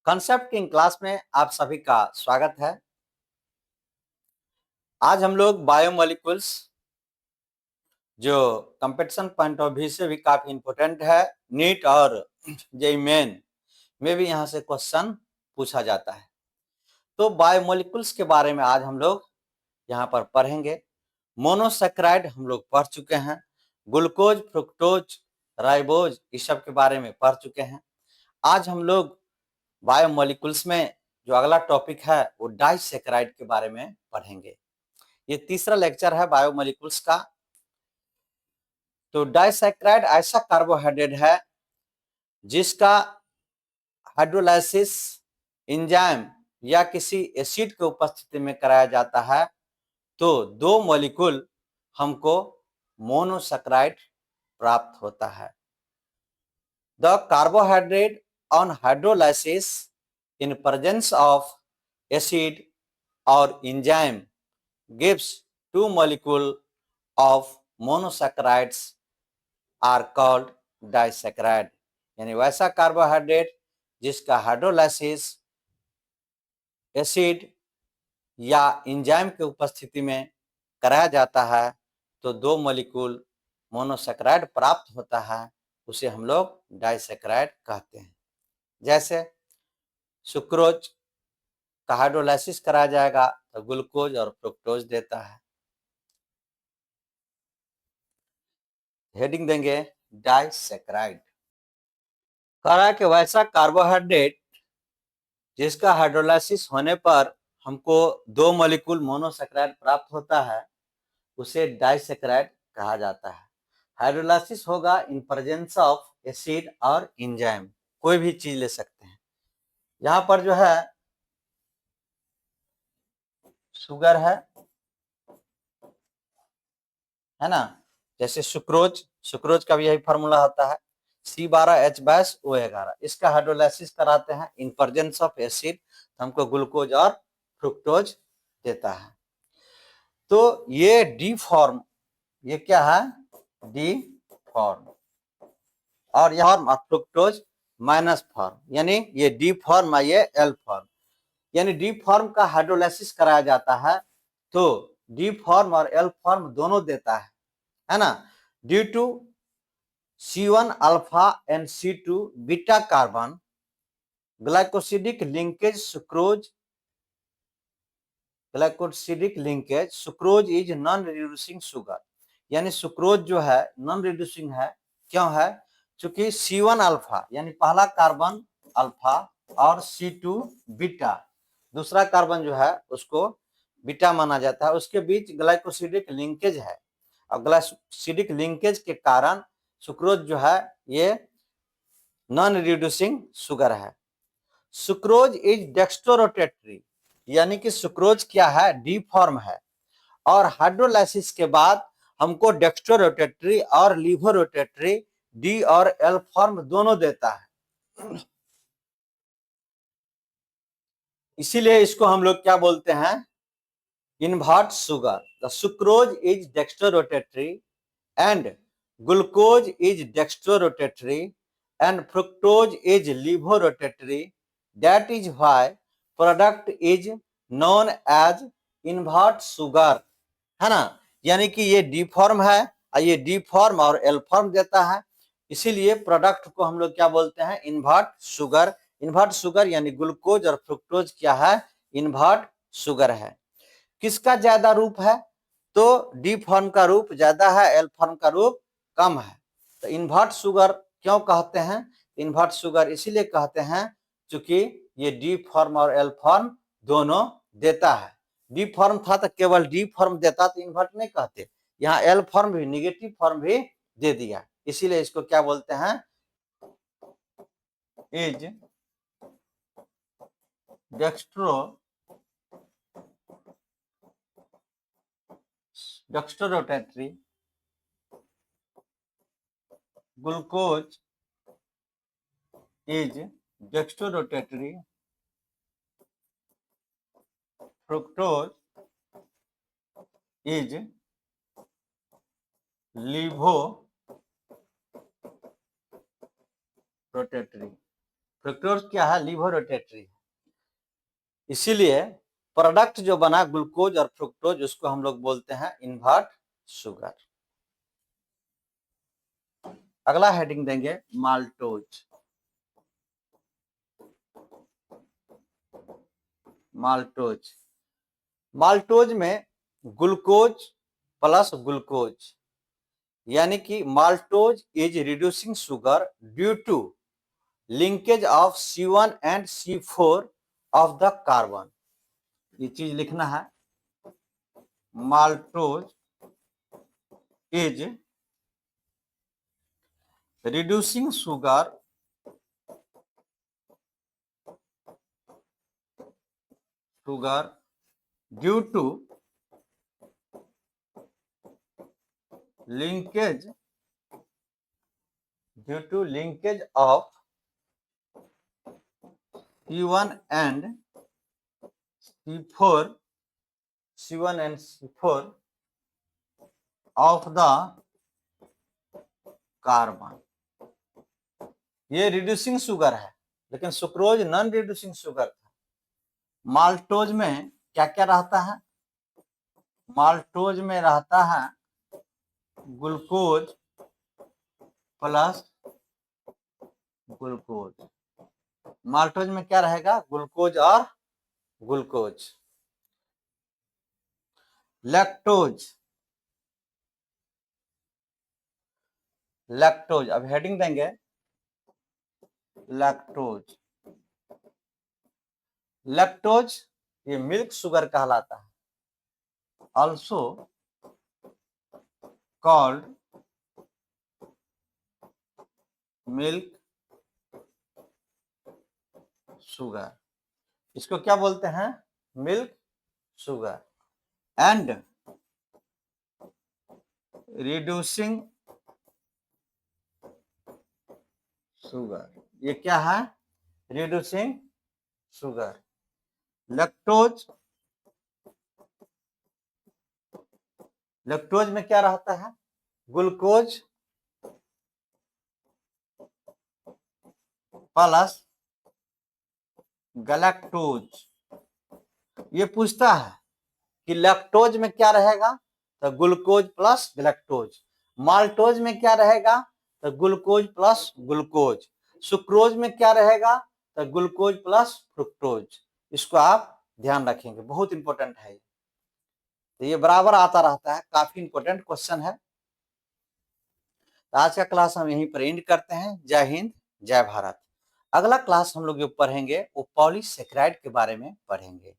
Concept king class में आप सभी का स्वागत है। आज हम लोग बायोमोलिक्यूल्स जो कंपटीशन पॉइंट ऑफ व्यू से भी काफी इंपॉर्टेंट है, नीट और जेईई मेन में भी यहाँ से क्वेश्चन पूछा जाता है। तो बायोमोलिक्यूल्स के बारे में आज हम लोग यहाँ पर पढ़ेंगे। मोनोसेक्राइड हम लोग पढ़ चुके हैं, ग्लूकोज, फ्रुक्टोज, राइबोज इस सब के बारे में पढ़ चुके हैं। आज हम लोग बायोमोलिक्यूल्स में जो अगला टॉपिक है वो डाइसेक्राइड के बारे में पढ़ेंगे। ये तीसरा लेक्चर है बायोमोलिक्यूल्स का। तो डाइसैक्राइड ऐसा कार्बोहाइड्रेट है जिसका हाइड्रोलाइसिस एंजाइम या किसी एसिड के उपस्थिति में कराया जाता है तो दो मॉलिक्यूल हमको मोनोसैक्राइड प्राप्त होता है। The carbohydrate on hydrolysis in presence of acid और enzyme gives two molecule of monosaccharides are called disaccharide। यानी वैसा कार्बोहाइड्रेट जिसका हाइड्रोलाइसिस एसिड या एंजाइम के उपस्थिति में कराया जाता है तो दो मॉलिक्यूल मोनोसैक्राइड प्राप्त होता है, उसे हम लोग डाइसैक्राइड कहते हैं। जैसे सुक्रोज का हाइड्रोलाइसिस कराया जाएगा तो ग्लूकोज और फ्रुक्टोज देता है। हेडिंग देंगे डाइसैक्राइड। कह रहा है कि वैसा कार्बोहाइड्रेट जिसका हाइड्रोलाइसिस होने पर हमको दो मॉलिक्यूल मोनोसैक्राइड प्राप्त होता है उसे डाइसैक्राइड कहा जाता है। हाइड्रोलाइसिस होगा इन प्रेजेंस ऑफ एसिड और एंजाइम, कोई भी चीज ले सकते हैं। यहाँ पर जो है शुगर है ना, जैसे सुक्रोज, सुक्रोज का भी यही फार्मूला होता है C12H22O11। इसका हाइड्रोलाइसिस कराते हैं इन प्रेजेंस ऑफ एसिड, हमको ग्लूकोज और फ्रुक्टोज देता है। तो ये डी फॉर्म, ये क्या है डी फॉर्म, और यहाँ फ्रुक्टोज माइनस फॉर्म, यानी ये डी फॉर्म और ये एल फॉर्म। यानी डी फॉर्म का हाइड्रोलाइसिस कराया जाता है तो डी फॉर्म और एल फॉर्म दोनों देता है ना। Due to C1 alpha and C2 beta carbon glycosidic linkage sucrose, glycosidic linkage sucrose is non reducing sugar. यानी सुक्रोज जो है नॉन रिड्यूसिंग है, क्यों है? चूंकि C1 अल्फा यानी पहला कार्बन अल्फा और C2 बीटा, दूसरा कार्बन जो है उसको बीटा माना जाता है, उसके बीच ग्लाइकोसिडिक लिंकेज है और ग्लाइकोसिडिक लिंकेज के कारण सुक्रोज जो है ये नॉन रिड्यूसिंग शुगर है। सुक्रोज इज डेक्स्ट्रोरोटेटरी, यानी कि सुक्रोज क्या है डी फॉर्म है और हाइड्रोलाइसिस के बाद हमको डेक्स्ट्रोरोटेटरी और लीवोरोटेटरी डी और एल फॉर्म दोनों देता है। इसीलिए इसको हम लोग क्या बोलते हैं, invert sugar. The sucrose is dextrorotatory and glucose is dextrorotatory and fructose is levorotatory. That is why product is known as invert sugar, है ना। यानी कि ये डी फॉर्म है और ये डी फॉर्म और एल फॉर्म देता है, इसीलिए प्रोडक्ट को हम लोग क्या बोलते हैं, इन्वर्ट शुगर। इन्वर्ट शुगर यानी ग्लूकोज और फ्रुक्टोज क्या है, इन्वर्ट शुगर है। किसका ज्यादा रूप है? तो डी फॉर्म का रूप ज्यादा है, एल फॉर्म का रूप कम है। तो इन्वर्ट शुगर क्यों कहते हैं? इन्वर्ट शुगर इसीलिए कहते हैं क्योंकि ये डी फॉर्म और एल फॉर्म दोनों देता है। डी फॉर्म था तो केवल डी फॉर्म देता तो इन्वर्ट नहीं कहते, यहाँ एल फॉर्म भी, निगेटिव फॉर्म भी दे दिया, इसीलिए इसको क्या बोलते हैं, is dextrorotatory glucose is dextrorotatory, fructose is levorotatory। Fructose क्या है? Liver rotatory. इसीलिए प्रोडक्ट जो बना ग्लूकोज और फ्रुक्टोज उसको हम लोग बोलते हैं इन्वर्ट शुगर। अगला हेडिंग देंगे माल्टोज। माल्टोज, माल्टोज में ग्लूकोज प्लस ग्लूकोज, यानी कि maltose is reducing sugar due to linkage of C1 and C4 of the carbon. ये चीज लिखना है, maltose is reducing sugar due to linkage of C1 and C4 of the carbon. ये reducing sugar है, लेकिन sucrose non reducing sugar था। Maltose में क्या क्या रहता है? माल्टोज में रहता है ग्लूकोज प्लस ग्लूकोज। माल्टोज में क्या रहेगा? ग्लूकोज और ग्लूकोज। लैक्टोज, लैक्टोज, अब हेडिंग देंगे लैक्टोज। लैक्टोज ये मिल्क शुगर कहलाता है, ऑल्सो कॉल्ड मिल्क शुगर। इसको क्या बोलते हैं? Milk sugar. And reducing sugar, ये क्या है? Reducing sugar. लैक्टोज, लैक्टोज में क्या रहता है? Glucose plus galactose. ये पूछता है कि लैक्टोज में क्या रहेगा? तो ग्लूकोज प्लस गैलेक्टोज। माल्टोज में क्या रहेगा? तो ग्लूकोज प्लस ग्लूकोज। सुक्रोज में क्या रहेगा? तो ग्लूकोज प्लस फ्रुक्टोज। इसको आप ध्यान रखेंगे, बहुत इंपॉर्टेंट है। तो ये बराबर आता रहता है, काफी इंपॉर्टेंट क्वेश्चन है। तो आज का क्लास हम यहीं पर एंड करते हैं। जय हिंद, जय भारत। अगला क्लास हम लोग जो पढ़ेंगे वो पॉलीसेकेराइड के बारे में पढ़ेंगे।